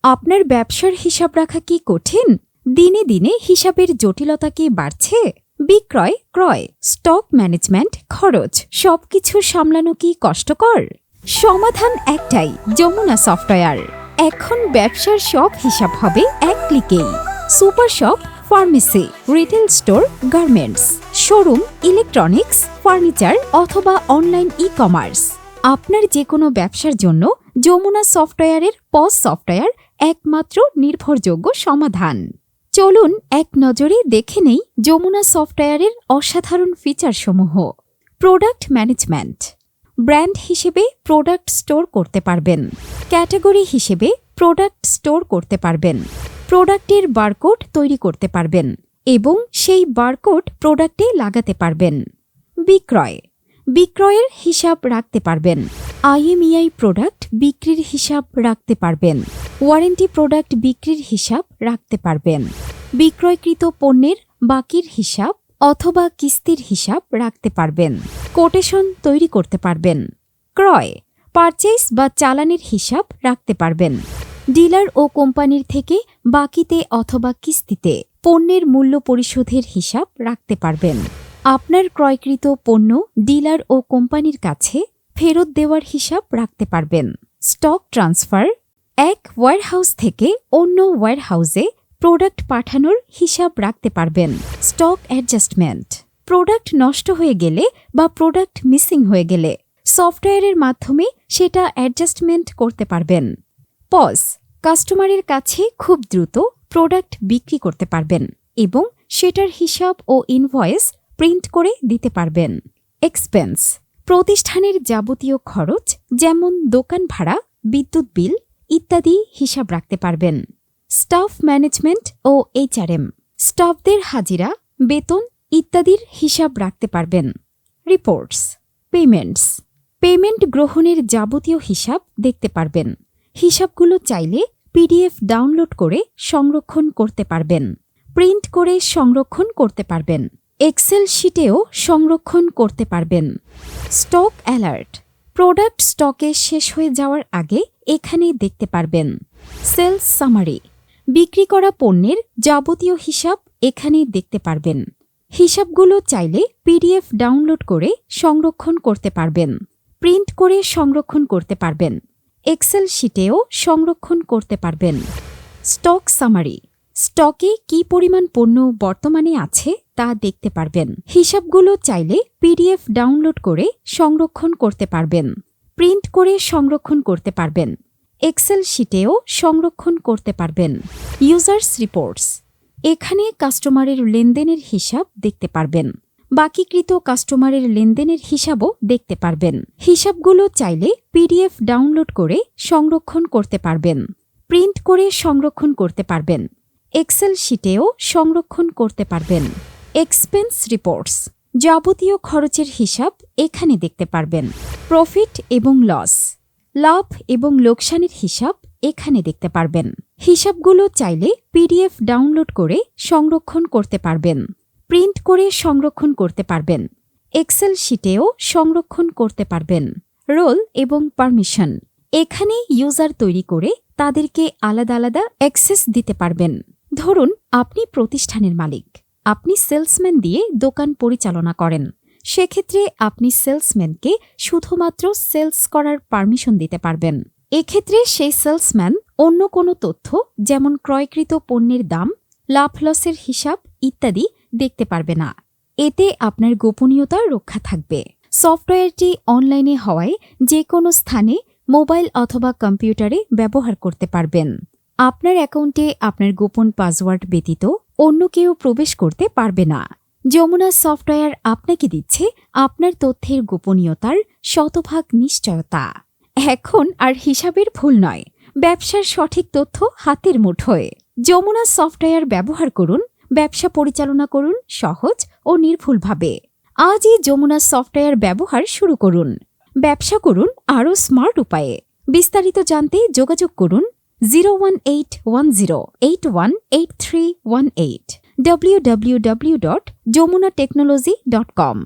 আপনার ব্যবসার হিসাব রাখা কি কঠিন? দিনে দিনে হিসাবের জটিলতা কি বাড়ছে? বিক্রয়, ক্রয়, স্টক ম্যানেজমেন্ট, খরচ সবকিছু সামলানো কি কষ্টকর? সমাধান একটাই, যমুনা সফটওয়্যার। এখন ব্যবসার সব হিসাব হবে এক ক্লিকেই। Super shop, pharmacy, retail store, garments, showroom, electronics, furniture অথবা অনলাইন ই কমার্স। আপনার যে কোনো ব্যবসার জন্য যমুনা সফটওয়্যারের পজ সফটওয়্যার একমাত্র নির্ভরযোগ্য সমাধান। চলুন এক নজরে দেখে নেই যমুনা সফটওয়্যারের অসাধারণ ফিচারসমূহ। প্রোডাক্ট ম্যানেজমেন্ট, ব্র্যান্ড হিসেবে প্রোডাক্ট স্টোর করতে পারবেন। ক্যাটাগরি হিসেবে প্রোডাক্ট স্টোর করতে পারবেন। প্রোডাক্টের বারকোড তৈরি করতে পারবেন এবং সেই বারকোড প্রোডাক্টে লাগাতে পারবেন। বিক্রয়, বিক্রয়ের হিসাব রাখতে পারবেন। IMEI প্রোডাক্ট বিক্রির হিসাব রাখতে পারবেন। ওয়ারেন্টি প্রোডাক্ট বিক্রির হিসাব রাখতে পারবেন। বিক্রয়কৃত পণ্যের বাকির হিসাব অথবা কিস্তির হিসাব রাখতে পারবেন। কোটেশন তৈরি করতে পারবেন। ক্রয়, পারচেজ বা চালানের হিসাব রাখতে পারবেন। ডিলার ও কোম্পানির থেকে বাকিতে অথবা কিস্তিতে পণ্যের মূল্য পরিশোধের হিসাব রাখতে পারবেন। আপনার ক্রয়কৃত পণ্য ডিলার ও কোম্পানির কাছে ফেরত দেওয়ার হিসাব রাখতে পারবেন। স্টক ট্রান্সফার, এক ওয়্যারহাউস থেকে অন্য ওয়্যারহাউসে প্রোডাক্ট পাঠানোর হিসাব রাখতে পারবেন। স্টক অ্যাডজাস্টমেন্ট, প্রোডাক্ট নষ্ট হয়ে গেলে বা প্রোডাক্ট মিসিং হয়ে গেলে সফটওয়্যারের মাধ্যমে সেটা অ্যাডজাস্টমেন্ট করতে পারবেন। পজ, কাস্টমারের কাছে খুব দ্রুত প্রোডাক্ট বিক্রি করতে পারবেন এবং সেটার হিসাব ও ইনভয়েস প্রিন্ট করে দিতে পারবেন। এক্সপেন্স, প্রতিষ্ঠানের যাবতীয় খরচ যেমন দোকান ভাড়া, বিদ্যুৎ বিল ইত্যাদি হিসাব রাখতে পারবেন। স্টাফ ম্যানেজমেন্ট ও HRM, স্টাফদের হাজিরা, বেতন ইত্যাদির হিসাব রাখতে পারবেন। রিপোর্টস, পেমেন্টস, পেমেন্ট গ্রহণের যাবতীয় হিসাব দেখতে পারবেন। হিসাবগুলো চাইলে PDF ডাউনলোড করে সংরক্ষণ করতে পারবেন। প্রিন্ট করে সংরক্ষণ করতে পারবেন। এক্সেল শিটেও সংরক্ষণ করতে পারবেন। স্টক অ্যালার্ট, প্রোডাক্ট স্টকে শেষ হয়ে যাওয়ার আগে এখানে দেখতে পারবেন। সেলস সামারি, বিক্রি করা পণ্যের যাবতীয় হিসাব এখানে দেখতে পারবেন। হিসাবগুলো চাইলে PDF ডাউনলোড করে সংরক্ষণ করতে পারবেন। প্রিন্ট করে সংরক্ষণ করতে পারবেন। এক্সেল শিটেও সংরক্ষণ করতে পারবেন। স্টক সামারি, স্টকে কী পরিমাণ পণ্য বর্তমানে আছে তা দেখতে পারবেন। হিসাবগুলো চাইলে PDF ডাউনলোড করে সংরক্ষণ করতে পারবেন। প্রিন্ট করে সংরক্ষণ করতে পারবেন। এক্সেল শিটেও সংরক্ষণ করতে পারবেন। ইউজার্স রিপোর্টস, এখানে কাস্টমারের লেনদেনের হিসাব দেখতে পারবেন। বাকিকৃত কাস্টমারের লেনদেনের হিসাবও দেখতে পারবেন। হিসাবগুলো চাইলে PDF ডাউনলোড করে সংরক্ষণ করতে পারবেন। প্রিন্ট করে সংরক্ষণ করতে পারবেন। এক্সেল শিটেও সংরক্ষণ করতে পারবেন। এক্সপেন্স রিপোর্টস, যাবতীয় খরচের হিসাব এখানে দেখতে পারবেন। প্রফিট এবং লস, লাভ এবং লোকসানের হিসাব এখানে দেখতে পারবেন। হিসাবগুলো চাইলে PDF ডাউনলোড করে সংরক্ষণ করতে পারবেন। প্রিন্ট করে সংরক্ষণ করতে পারবেন। এক্সেল শিটেও সংরক্ষণ করতে পারবেন। রোল এবং পারমিশন, এখানে ইউজার তৈরি করে তাদেরকে আলাদা আলাদা অ্যাক্সেস দিতে পারবেন। ধরুন আপনি প্রতিষ্ঠানের মালিক, আপনি সেলসম্যান দিয়ে দোকান পরিচালনা করেন। সেক্ষেত্রে আপনি সেলসম্যানকে শুধুমাত্র সেলস করার পারমিশন দিতে পারবেন। এক্ষেত্রে সেই সেলসম্যান অন্য কোনো তথ্য যেমন ক্রয়কৃত পণ্যের দাম, লাভ লসের হিসাব ইত্যাদি দেখতে পারবে না। এতে আপনার গোপনীয়তা রক্ষা থাকবে। সফটওয়্যারটি অনলাইনে হওয়ায় যে কোনো স্থানে মোবাইল অথবা কম্পিউটারে ব্যবহার করতে পারবেন। আপনার অ্যাকাউন্টে আপনার গোপন পাসওয়ার্ড ব্যতীত অন্য কেউ প্রবেশ করতে পারবে না। যমুনা সফটওয়্যার আপনাকে দিচ্ছে আপনার তথ্যের গোপনীয়তার 100% নিশ্চয়তা। এখন আর হিসাবের ভুল নয়, ব্যবসার সঠিক তথ্য হাতের মুঠোয়। যমুনা সফটওয়্যার ব্যবহার করুন, ব্যবসা পরিচালনা করুন সহজ ও নির্ভুলভাবে। আজই যমুনা সফটওয়্যার ব্যবহার শুরু করুন। ব্যবসা করুন আরও স্মার্ট উপায়ে। বিস্তারিত জানতে যোগাযোগ করুন 01810818318 www.jomunatechnology.com।